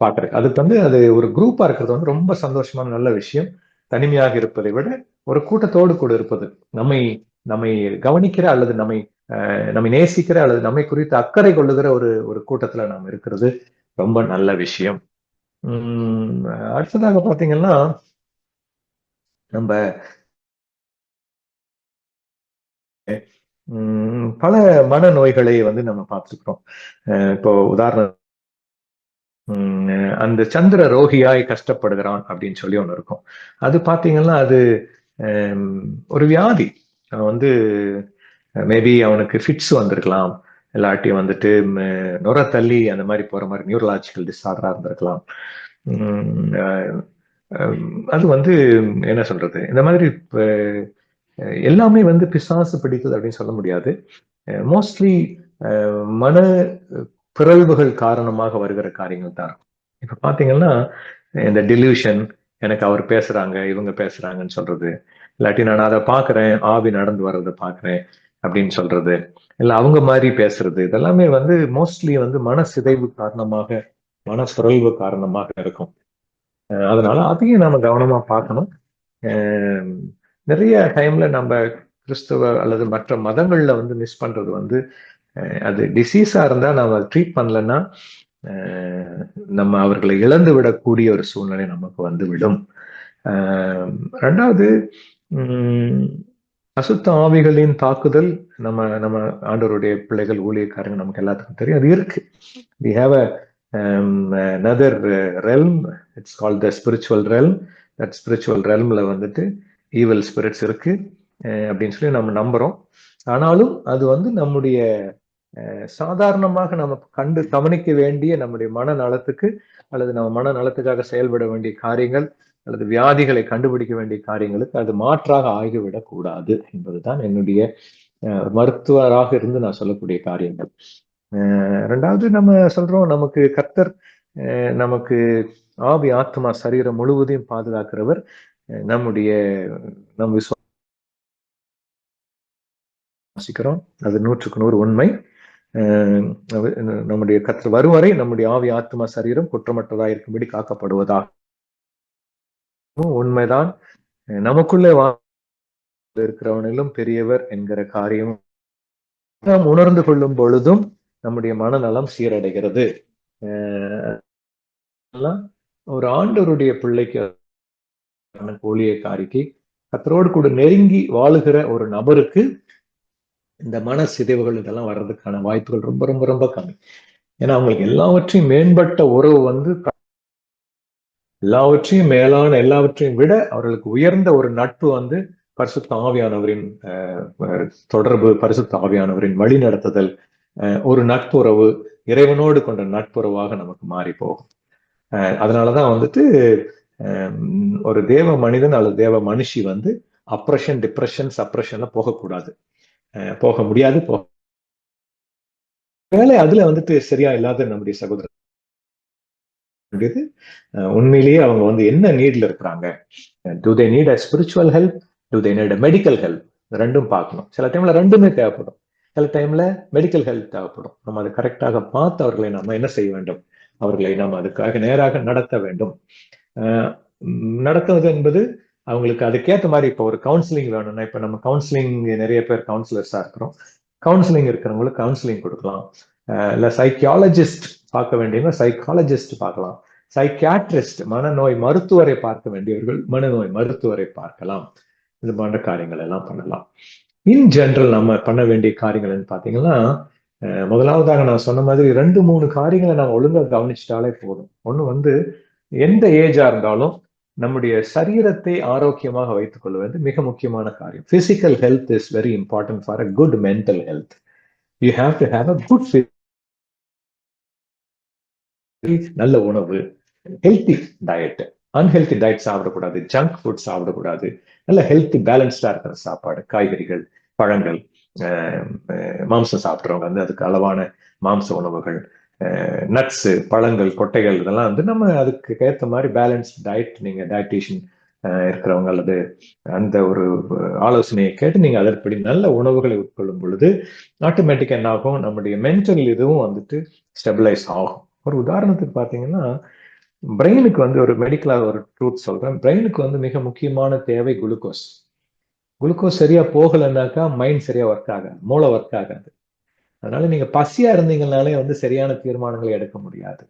பாக்குறதுக்கு. அதுக்கு வந்து அது ஒரு குரூப்பா இருக்கிறது வந்து ரொம்ப சந்தோஷமான நல்ல விஷயம். தனிமையாக இருப்பதை விட ஒரு கூட்டத்தோடு கூட இருப்பது, நம்மை நம்மை கவனிக்கிற அல்லது நம்மை நேசிக்கிற அல்லது நம்மை குறித்து அக்கறை கொள்ளுகிற ஒரு கூட்டத்துல நாம் இருக்கிறது ரொம்ப நல்ல விஷயம். அடுத்ததாக பாத்தீங்கன்னா, நம்ம பல மனநோய்களை வந்து நம்ம பார்த்துக்கிறோம். இப்போ உதாரணம், அந்த சந்திர ரோகியாய் கஷ்டப்படுகிறான் அப்படின்னு சொல்லி ஒண்ணு இருக்கும். அது பாத்தீங்கன்னா அது ஒரு வியாதி. வந்து மேபி அவனுக்கு ஃபிட்ஸ் வந்திருக்கலாம், இல்லாட்டி வந்துட்டு நுர தள்ளி அந்த மாதிரி போற மாதிரி நியூரலாஜிக்கல் டிஸார்டரா இருந்திருக்கலாம். அது வந்து என்ன சொல்றது, இந்த மாதிரி எல்லாமே வந்து பிசாசு பிடித்தது அப்படின்னு சொல்ல முடியாது. மோஸ்ட்லி மன பிறழ்வுகள் காரணமாக வருகிற காரியங்கள் தான். இப்ப பாத்தீங்கன்னா இந்த டெலியூஷன், எனக்கு அவர் பேசுறாங்க இவங்க பேசுறாங்கன்னு சொல்றது, இல்லாட்டி நான் அதை பாக்குறேன், ஆவி நடந்து வர்றதை பாக்குறேன் அப்படின்னு சொல்றது, இல்ல அவங்க மாதிரி பேசுறது, இதெல்லாமே வந்து மோஸ்ட்லி வந்து மன சிதைவு காரணமாக, மன பிறழ்வு காரணமாக இருக்கும். அதனால அதையும் நம்ம கவனமா பார்க்கணும். நிறைய டைம்ல நம்ம கிறிஸ்தவ அல்லது மற்ற மதங்கள்ல வந்து மிஸ் பண்றது வந்து, அது டிசீஸா இருந்தா நம்ம ட்ரீட் பண்ணலன்னா நம்ம அவர்களை இழந்து விடக்கூடிய ஒரு சூழ்நிலை நமக்கு வந்து விடும். ரெண்டாவது, அசுத்த ஆவிகளின் தாக்குதல் நம்ம நம்ம ஆண்டவருடைய பிள்ளைகள் ஊழியக்காரங்க நமக்கு எல்லாத்துக்கும் தெரியும், அது இருக்கு. we have another realm, it's called the spiritual realm. that spiritual realmல வந்துட்டு evil spirits இருக்கு அப்படின்னு சொல்லி நம்ம நம்புறோம். ஆனாலும் அது வந்து நம்முடைய சாதாரணமாக நம்ம கவனிக்க வேண்டிய நம்முடைய மனநலத்துக்கு அல்லது நம்ம மனநலத்துக்காக செயல்பட வேண்டிய காரியங்கள் அல்லது வியாதிகளை கண்டுபிடிக்க வேண்டிய காரியங்களுக்கு அது மாற்றாக ஆகிவிடக் கூடாது என்பதுதான் என்னுடைய மருத்துவராக இருந்து நான் சொல்லக்கூடிய காரியங்கள். ரெண்டாவது, நம்ம சொல்றோம் நமக்கு கர்த்தர் நமக்கு ஆவி ஆத்மா சரீரம் முழுவதையும் பாதுகாக்கிறவர். நம்முடைய நம் விசுவாசிக்கிறோம், அது 100% உண்மை. நம்முடைய கர்த்தர் வரும் வரை நம்முடைய ஆவி ஆத்மா சரீரம் குற்றமற்றதா இருக்கும்படி காக்கப்படுவதாக உண்மைதான். நமக்குள்ளே இருக்கிறவனிலும் பெரியவர் என்கிற காரியம் நாம் உணர்ந்து கொள்ளும் பொழுதும் நம்முடைய மனநலம் சீரடைகிறது. ஒரு ஆண்டவருடைய பிள்ளைக்கு, ஊழியக்காரிக்கு, கர்த்தரோடு கூட நெருங்கி வாழுகிற ஒரு நபருக்கு இந்த மன சிதைவுகள் இதெல்லாம் வர்றதுக்கான வாய்ப்புகள் ரொம்ப ரொம்ப ரொம்ப கம்மி. ஏன்னா அவங்களுக்கு எல்லாவற்றையும் மேம்பட்ட உறவு வந்து, எல்லாவற்றையும் மேலான, எல்லாவற்றையும் விட அவர்களுக்கு உயர்ந்த ஒரு நட்பு வந்து பரிசுத்த ஆவியானவரின் தொடர்பு, பரிசுத்த ஆவியானவரின் வழி நடத்துதல், ஒரு நட்புறவு, இறைவனோடு கொண்ட நட்புறவாக நமக்கு மாறி போகும். அதனாலதான் வந்துட்டு ஒரு தேவ மனிதன் அல்லது தேவ மனுஷி வந்து அப்ரஷன், டிப்ரெஷன், சப்ரஷன்ல போகக்கூடாது. போக முடியாது. வேலை அதுல வந்துட்டு சரியா இல்லாத நம்முடைய சகோதரர் உண்மையிலேயே அவங்க வந்து என்ன நீட்ல இருக்கிறாங்க. To they need a spiritual help, to they need a medical help, ரெண்டும் பார்க்கணும். சில டைம்ல ரெண்டுமே தேவைப்படும். சில டைம்ல மெடிக்கல் ஹெல்ப் தேவைப்படும். நம்ம அதை கரெக்டாக பார்த்து அவர்களை நம்ம என்ன செய்ய வேண்டும், அவர்களை நாம் அதுக்காக நேராக நடத்த வேண்டும். நடத்துவது என்பது அவங்களுக்கு அதுக்கேற்ற மாதிரி. இப்போ ஒரு கவுன்சிலிங் வேணும்னா, இப்ப நம்ம கவுன்சிலிங் நிறைய பேர் கவுன்சிலர்ஸா இருக்கிறோம். கவுன்சிலிங் இருக்கிறவங்களுக்கு கவுன்சிலிங் கொடுக்கலாம். இல்ல சைக்கியாலஜிஸ்ட் பார்க்க வேண்டியவங்க சைக்காலஜிஸ்ட் பார்க்கலாம். சைக்கியாட்ரிஸ்ட் மனநோய் மருத்துவரை பார்க்க வேண்டியவர்கள் மனநோய் மருத்துவரை பார்க்கலாம். இது போன்ற காரியங்கள் எல்லாம் பண்ணலாம். இன் ஜெனரல் நம்ம பண்ண வேண்டிய காரியங்கள் பாத்தீங்கன்னா, முதலாவதாக நான் சொன்ன மாதிரி 2-3 காரியங்களை நம்ம ஒழுங்கா கவனிச்சிட்டாலே போதும். ஒண்ணு வந்து எந்த ஏஜா இருந்தாலும் நம்முடைய சரீரத்தை ஆரோக்கியமாக வைத்துக் கொள்வது மிக முக்கியமான காரியம். Physical health is very important for a good mental health. You have to have a good நல்ல உணவு, ஹெல்த்தி டயட். அன்ஹெல்த்தி டயட் சாப்பிடக்கூடாது, ஜங்க் ஃபுட் சாப்பிடக்கூடாது. நல்ல ஹெல்த்தி பேலன்ஸ்டா இருக்கிற சாப்பாடு, காய்கறிகள், பழங்கள், மாம்சம் சாப்பிட்றவங்க வந்து அதுக்கு அளவான மாம்ச உணவுகள், நட்ஸு, பழங்கள், கொட்டைகள், இதெல்லாம் வந்து நம்ம அதுக்கு ஏற்ற மாதிரி பேலன்ஸ் டயட். நீங்க டயட்டீஷியன் இருக்கிறவங்க அல்லது அந்த ஒரு ஆலோசனையை கேட்டு நீங்க அதற்படி நல்ல உணவுகளை உட்கொள்ளும் பொழுது ஆட்டோமேட்டிக்கா என்ன ஆகும், நம்முடைய மென்டல் இதுவும் வந்துட்டு ஸ்டெபிலைஸ் ஆகும். ஒரு உதாரணத்துக்கு பாத்தீங்கன்னா, பிரெயினுக்கு வந்து ஒரு மெடிக்கலா ஒரு ட்ரூத் சொல்றேன். பிரெயினுக்கு வந்து மிக முக்கியமான தேவை குளுக்கோஸ். குளுக்கோஸ் சரியா போகலைன்னாக்கா மைண்ட் சரியா ஒர்க் ஆகாது, மூளை ஒர்க் ஆகாது. அதனால நீங்க பசியா இருந்தீங்கனாலே வந்து சரியான தீர்மானங்களை எடுக்க முடியாது.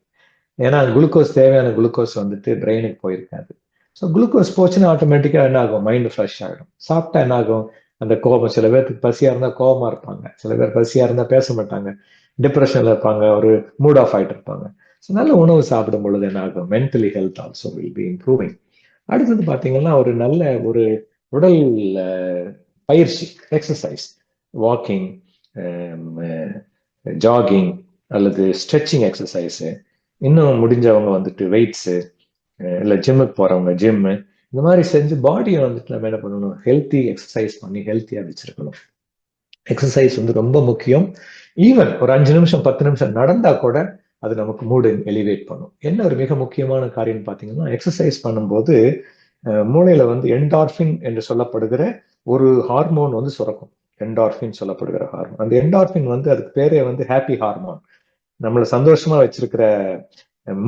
ஏன்னா குளுக்கோஸ் தேவையான குளுக்கோஸ் வந்துட்டு பிரெயினுக்கு போயிருக்காது. ஸோ குளுக்கோஸ் போச்சுன்னா ஆட்டோமேட்டிக்கா என்ன ஆகும், மைண்ட் ஃப்ரெஷ் ஆகிடும். சாப்பிட்டா என்ன ஆகும், அந்த கோபம், சில பேருக்கு பசியா இருந்தா கோபமா இருப்பாங்க, சில பேர் பசியா இருந்தா பேச மாட்டாங்க, டிப்ரெஷன்ல இருப்பாங்க, ஒரு மூட் ஆஃப் ஆயிட்டு இருப்பாங்க. ஸோ நல்ல உணவு சாப்பிடும் பொழுது என்ன ஆகும், mentally health also will be improving. அடுத்தது பாத்தீங்கன்னா ஒரு நல்ல ஒரு உடல் பயிற்சி, எக்ஸசைஸ், வாக்கிங், ஜாகிங் அல்லது ஸ்ட்ரெச்சிங் எக்ஸசைஸ், இன்னும் முடிஞ்சவங்க வந்துட்டு வெயிட்ஸு இல்ல ஜிம்முக்கு போறவங்க ஜிம்மு, இந்த மாதிரி செஞ்சு பாடியை வந்துட்டு நம்ம என்ன பண்ணணும், ஹெல்த்தி எக்ஸசைஸ் பண்ணி ஹெல்த்தியா வச்சிருக்கணும். எக்ஸசைஸ் வந்து ரொம்ப முக்கியம். ஈவன் ஒரு 5 நிமிஷம் 10 நிமிஷம் நடந்தா கூட அது நமக்கு மூடு எலிவேட் பண்ணும். என்ன ஒரு மிக முக்கியமான காரியம் பாத்தீங்கன்னா, எக்ஸசைஸ் பண்ணும்போது மூளையில வந்து என்டார்பின் என்று சொல்லப்படுகிற ஒரு ஹார்மோன் வந்து சுரக்கும். என்டார்பின் சொல்லப்படுகிற ஹார்மோன். அந்த என்டார்பின் வந்து அதுக்கு பேரே வந்து ஹாப்பி ஹார்மோன். நம்மளை சந்தோஷமா வச்சிருக்கிற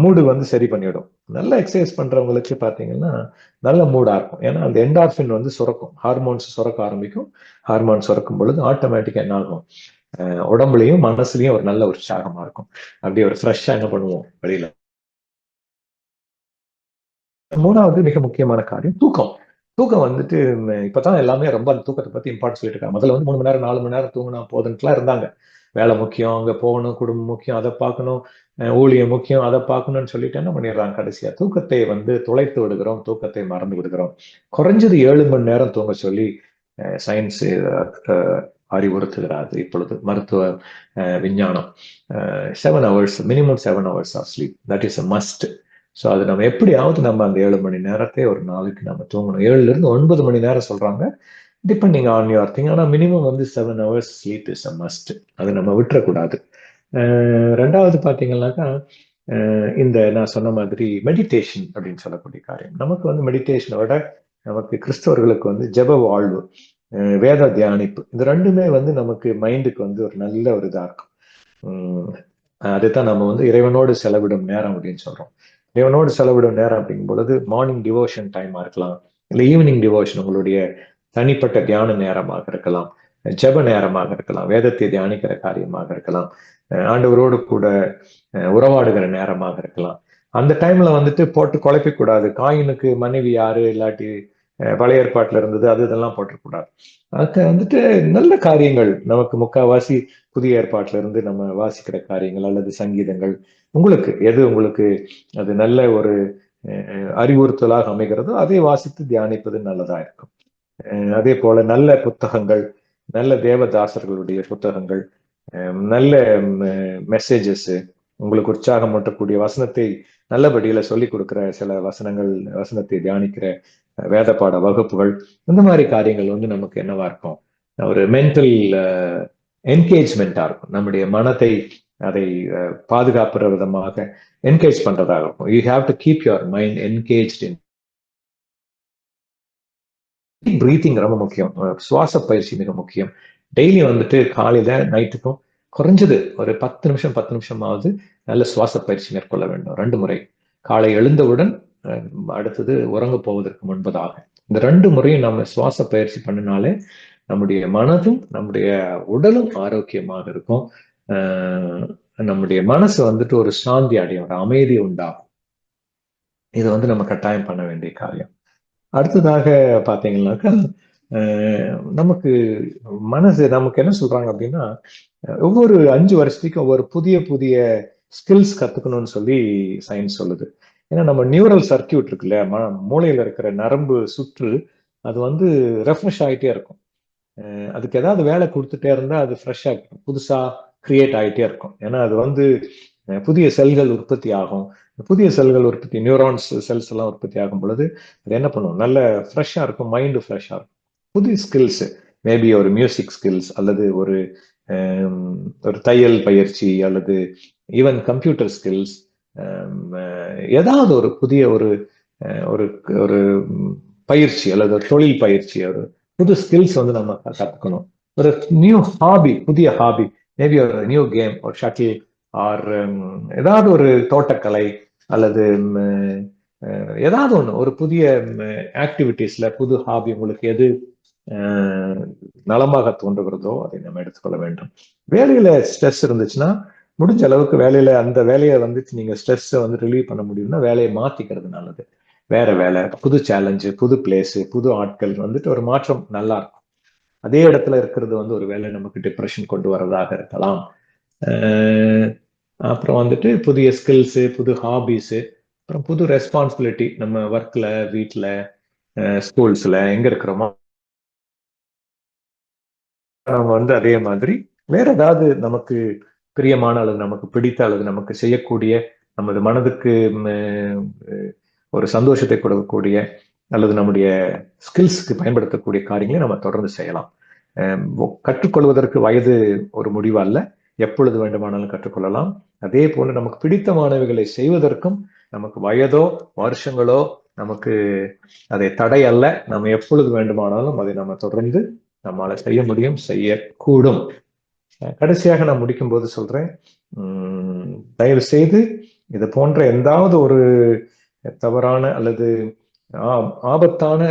மூடு வந்து சரி பண்ணிவிடும். நல்ல எக்ஸசைஸ் பண்றவங்களுக்கு பாத்தீங்கன்னா நல்ல மூடா இருக்கும். ஏன்னா அந்த என்டார்பின் வந்து சுரக்கும், ஹார்மோன்ஸ் சுரக்க ஆரம்பிக்கும். ஹார்மோன் சுரக்கும் பொழுது ஆட்டோமேட்டிக்கா என்ன ஆகும், உடம்புலையும் மனசுலயும் ஒரு நல்ல உற்சாகமா இருக்கும். அப்படியே ஒரு ஃப்ரெஷ்ஷா என்ன பண்ணுவோம் வெளியில. மூணாவது மிக முக்கியமான காரியம் தூக்கம். தூக்கம் வந்துட்டு இப்பதான் எல்லாமே ரொம்ப அந்த தூக்கத்தை பத்தி இம்பார்ட்டன் சொல்லிட்டு இருக்காங்க. முதல்ல வந்து 3 மணி நேரம் 4 மணி நேரம் தூங்கினா போதுன்ட்டுலாம் இருந்தாங்க. வேலை முக்கியம், அங்க போகணும், குடும்பம் முக்கியம், அதை பார்க்கணும், ஊழியம் முக்கியம், அதை பார்க்கணும்னு சொல்லிட்டு என்ன பண்ணிடுறாங்க, கடைசியா தூக்கத்தை வந்து தொலைத்து விடுகிறோம், தூக்கத்தை மறந்து விடுகிறோம். குறைஞ்சது 7 மணி நேரம் தூங்க சொல்லி சயின்ஸ் அறிவுறுத்துகிறாது இப்பொழுது, மருத்துவ விஞ்ஞானம். 7 hours, minimum 7 hours of sleep, that is a must. So அது நம்ம எப்படியாவது நம்ம அந்த 7 மணி நேரத்தை ஒரு நாளைக்கு நம்ம தூங்கணும். 7ல இருந்து 9 மணி நேரம் சொல்றாங்க, டிபெண்டிங் ஆன் யுவர் திங். ஆனா மினிமம் வந்து 7 hours sleep is a must. அது நம்ம விட்டுறக்கூடாது. ரெண்டாவது பாத்தீங்கன்னாக்கா, இந்த நான் சொன்ன மாதிரி மெடிடேஷன் அப்படின்னு சொல்லக்கூடிய காரியம். நமக்கு வந்து மெடிடேஷனோட நமக்கு கிறிஸ்தவர்களுக்கு வந்து ஜெப வாழ்வு, வேத தியானிப்பு, இது ரெண்டுமே வந்து நமக்கு மைண்டுக்கு வந்து ஒரு நல்ல ஒரு இதா இருக்கும். அதுதான் நம்ம வந்து இறைவனோடு செலவிடும் நேரம் அப்படின்னு சொல்றோம். இறைவனோடு செலவிடும் நேரம் அப்படிங்கும் பொழுது மார்னிங் டிவோஷன் டைமா இருக்கலாம், இல்லை ஈவினிங் டிவோஷன் உங்களுடைய தனிப்பட்ட தியான நேரமாக இருக்கலாம், ஜெப நேரமாக இருக்கலாம், வேதத்தை தியானிக்கிற காரியமாக இருக்கலாம், ஆண்டவரோடு கூட உறவாடுகிற நேரமாக இருக்கலாம். அந்த டைம்ல வந்துட்டு போட்டு குழப்பிக்க கூடாது. காயினுக்கு மனைவி யாரு, இல்லாட்டி பழைய ஏற்பாட்டுல இருந்தது அது இதெல்லாம் போட்டக்கூடாது. அதுக்கு வந்துட்டு நல்ல காரியங்கள் நமக்கு முக்காவாசி புதிய ஏற்பாட்டுல இருந்து நம்ம வாசிக்கிற காரியங்கள் அல்லது சங்கீதங்கள், உங்களுக்கு எது உங்களுக்கு அது நல்ல ஒரு அறிவுறுத்தலாக அமைகிறதோ அதை வாசித்து தியானிப்பது நல்லதா இருக்கும். அதே போல நல்ல புத்தகங்கள், நல்ல தேவதாசர்களுடைய புத்தகங்கள், நல்ல மெசேஜஸ், உங்களுக்கு உற்சாகம் ஊட்டக்கூடிய வசனத்தை நல்லபடியில சொல்லி கொடுக்கிற சில வசனங்கள், வசனத்தை தியானிக்கிற வேத பாட வகுப்புகள், இந்த மாதிரி காரியங்கள் வந்து நமக்கு என்னவா இருக்கும், ஒரு மென்டல் என்கேஜ்மெண்டா இருக்கும். நம்முடைய மனத்தை அதை பாதுகாப்புற விதமாக என்கேஜ் பண்றதாக இருக்கும். You have to keep your mind engage in breathing. ரொம்ப முக்கியம். சுவாச பயிற்சி மிக முக்கியம். டெய்லி வந்துட்டு காலையில நைட்டுக்கும் குறைஞ்சது ஒரு 10 நிமிஷமாவது நல்ல சுவாச பயிற்சி மேற்கொள்ள வேண்டும். 2 முறை. காலை எழுந்தவுடன், அடுத்தது உறங்க போவதற்கு முன்பதாக. இந்த 2 முறையும் நம்ம சுவாச பயிற்சி பண்ணினாலே நம்முடைய மனதும் நம்முடைய உடலும் ஆரோக்கியமாக இருக்கும். நம்முடைய மனசு வந்துட்டு ஒரு சாந்தி அடையும், ஒரு அமைதி உண்டாகும். இது வந்து நம்ம கட்டாயம் பண்ண வேண்டிய காரியம். அடுத்ததாக பாத்தீங்கன்னாக்கா, நமக்கு மனசு நமக்கு என்ன சொல்றாங்க அப்படின்னா, ஒவ்வொரு 5 வருஷத்துக்கும் ஒவ்வொரு புதிய புதிய ஸ்கில்ஸ் கத்துக்கணும்னு சொல்லி சயின்ஸ் சொல்லுது. ஏன்னா நம்ம நியூரல் சர்க்கியூட் இருக்குல்ல, மூளையில இருக்கிற நரம்பு சுற்று, அது வந்து ரெஃப்ரெஷ் ஆகிட்டே இருக்கும். அதுக்கு ஏதாவது வேலை கொடுத்துட்டே இருந்தா அது ஃப்ரெஷ்ஷா புதுசா கிரியேட் ஆகிட்டே இருக்கும். ஏன்னா அது வந்து புதிய செல்கள் உற்பத்தி ஆகும். புதிய செல்கள் உற்பத்தி, நியூரான்ஸ் செல்ஸ் எல்லாம் உற்பத்தி ஆகும் பொழுது அது என்ன பண்ணும், நல்ல ஃப்ரெஷ்ஷா இருக்கும், மைண்டு ஃப்ரெஷ்ஷா இருக்கும். புதிய ஸ்கில்ஸ், மேபி ஒரு மியூசிக் ஸ்கில்ஸ், அல்லது ஒரு தையல் பயிற்சி, அல்லது ஈவன் கம்ப்யூட்டர் ஸ்கில்ஸ், ஏதாவது ஒரு புதிய ஒரு ஒரு ஒரு பயிற்சி அல்லது ஒரு தொழில் பயிற்சி, ஒரு புது ஸ்கில்ஸ் வந்து நம்ம கத்துக்கணும். ஒரு நியூ ஹாபி, புதிய ஹாபி, மேபி ஒரு நியூ கேம், ஒரு ஷட்டில், ஆர் ஏதாவது ஒரு தோட்டக்கலை, அல்லது ஏதாவது ஒண்ணு, ஒரு புதிய ஆக்டிவிட்டிஸ்ல புது ஹாபி உங்களுக்கு எது நலமாக தோன்றுகிறதோ அதை நம்ம எடுத்துக்கொள்ள வேண்டும். வேலையில ஸ்ட்ரெஸ் இருந்துச்சுன்னா, முடிஞ்ச அளவுக்கு வேலையில அந்த வேலையை வந்துட்டு நீங்க ஸ்ட்ரெஸ் வந்து ரிலீவ் பண்ண முடியும்னா வேலையை மாத்திக்கிறது நல்லது. வேற வேலை, புது சேலஞ்சு, புது பிளேஸ், புது ஆட்கள் வந்துட்டு ஒரு மாற்றம் நல்லா இருக்கும். அதே இடத்துல இருக்கிறது வந்து ஒரு வேலை நமக்கு டிப்ரெஷன் கொண்டு வரதாக இருக்கலாம். அப்புறம் வந்துட்டு புதிய ஸ்கில்ஸு, புது ஹாபிஸு, அப்புறம் புது ரெஸ்பான்சிபிலிட்டி, நம்ம ஒர்க்ல, வீட்டுல, ஸ்கூல்ஸ்ல எங்க இருக்கிறோமோ நம்ம வந்து அதே மாதிரி வேற ஏதாவது நமக்கு பிரியமான, அல்லது நமக்கு பிடித்த, அல்லது நமக்கு செய்யக்கூடிய, நமது மனதுக்கு ஒரு சந்தோஷத்தை கொடுக்கக்கூடிய, அல்லது நம்முடைய ஸ்கில்ஸ்க்கு பயன்படுத்தக்கூடிய காரியங்களை நம்ம தொடர்ந்து செய்யலாம். கற்றுக்கொள்வதற்கு வயது ஒரு முடிவு அல்ல, எப்பொழுது வேண்டுமானாலும் கற்றுக்கொள்ளலாம். அதே போல நமக்கு பிடித்தமானவைகளை செய்வதற்கும் நமக்கு வயதோ வருஷங்களோ நமக்கு அதை தடை அல்ல. நம்ம எப்பொழுது வேண்டுமானாலும் அதை நம்ம தொடர்ந்து நம்மால செய்ய முடியும், செய்யக்கூடும். கடைசியாக நான் முடிக்கும் போது சொல்றேன், தயவு செய்து இது போன்ற எந்தாவது ஒரு தவறான அல்லது ஆபத்தான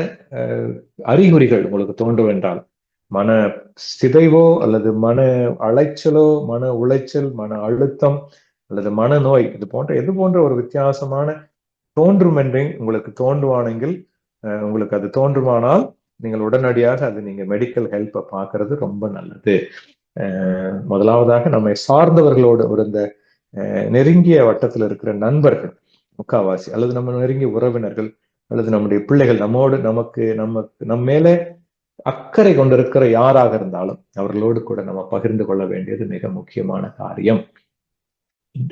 அறிகுறிகள் உங்களுக்கு தோன்றுவென்றால், மன சிதைவோ அல்லது மன அலைச்சலோ, மன உளைச்சல், மன அழுத்தம், அல்லது மனநோய், இது போன்ற ஒரு வித்தியாசமான தோன்றும் என்றே உங்களுக்கு தோன்றுவானெങ്കിൽ, உங்களுக்கு அது தோன்றுமானால் நீங்கள் உடனடியாக அது நீங்க மெடிக்கல் ஹெல்ப்பை பார்க்கறது ரொம்ப நல்லது. முதலாவதாக நம்மை சார்ந்தவர்களோடு, ஒரு இந்த நெருங்கிய வட்டத்தில் இருக்கிற நண்பர்கள் முக்காவாசி, அல்லது நம்ம நெருங்கிய உறவினர்கள், அல்லது நம்முடைய பிள்ளைகள், நம்ம மேல அக்கறை கொண்டிருக்கிற யாராக இருந்தாலும் அவர்களோடு கூட நம்ம பகிர்ந்து கொள்ள வேண்டியது மிக முக்கியமான காரியம்.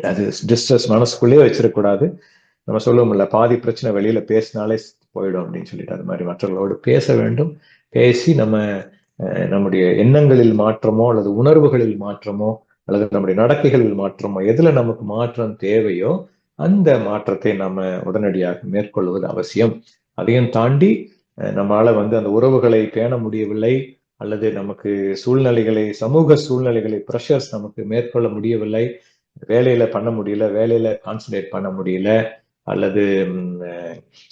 அது டிஸ்ட்ரெஸ் மனசுக்குள்ளேயே வச்சிடக்கூடாது. நம்ம சொல்லுவோம்ல, பாதி பிரச்சனை வெளியில பேசினாலே போயிடும் அப்படின்னு சொல்லிட்டு, அது மாதிரி மற்றவர்களோடு பேச வேண்டும். பேசி நம்முடைய எண்ணங்களில் மாற்றமோ, அல்லது உணர்வுகளில் மாற்றமோ, அல்லது நம்முடைய நடக்கைகளில் மாற்றமோ, எதுல நமக்கு மாற்றம் தேவையோ அந்த மாற்றத்தை நம்ம உடனடியாக மேற்கொள்வது அவசியம். அதையும் தாண்டி நம்மளால வந்து அந்த உறவுகளை பேண முடியவில்லை, அல்லது நமக்கு சமூக சூழ்நிலைகளை, ப்ரெஷர்ஸ் நமக்கு மேற்கொள்ள முடியவில்லை, வேலையில பண்ண முடியல, வேலையில கான்சன்ட்ரேட் பண்ண முடியல, அல்லது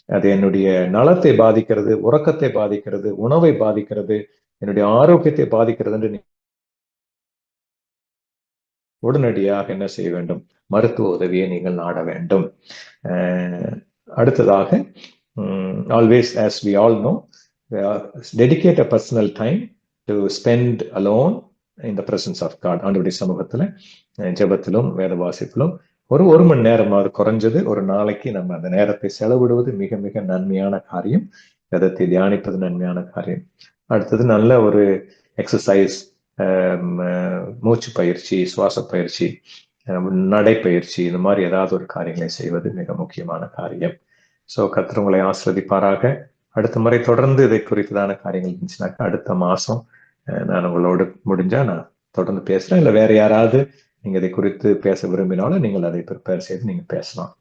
அது என்னுடைய நலத்தை பாதிக்கிறது, உறக்கத்தை பாதிக்கிறது, உணவை பாதிக்கிறது, என்னுடைய ஆரோக்கியத்தை பாதிக்கிறது என்று உடனடியாக என்ன செய்ய வேண்டும், மருத்துவ உதவியை நீங்கள் நாட வேண்டும். அடுத்ததாக, always, as we all know, dedicate a personal time to spend alone in the presence of God. ஆண்டவருடைய சமூகத்துல ஜெபத்திலும் வேத வாசிப்பிலும் ஒரு மணி நேரமாவது குறைஞ்சது ஒரு நாளைக்கு நம்ம அந்த நேரத்தை செலவிடுவது மிக மிக நன்மையான காரியம். வேதத்தை தியானிப்பது நன்மையான காரியம். அடுத்தது நல்ல ஒரு எக்ஸசைஸ், மூச்சு பயிற்சி, சுவாச பயிற்சி, நடைப்பயிற்சி, இந்த மாதிரி ஏதாவது ஒரு காரியங்களை செய்வது மிக முக்கியமான காரியம். ஸோ கர்த்தர் உங்களை ஆசீர்வதிப்பாராக. அடுத்த முறை தொடர்ந்து இதை குறித்ததான காரியங்கள் இருந்துச்சுனாக்கா அடுத்த மாசம் நான் உங்களோடு முடிஞ்சா நான் தொடர்ந்து பேசுறேன். இல்ல வேற யாராவது நீங்க இதை குறித்து பேச விரும்பினாலும் நீங்கள் அதை ப்ரிப்பேர் செய்து நீங்க பேசலாம்.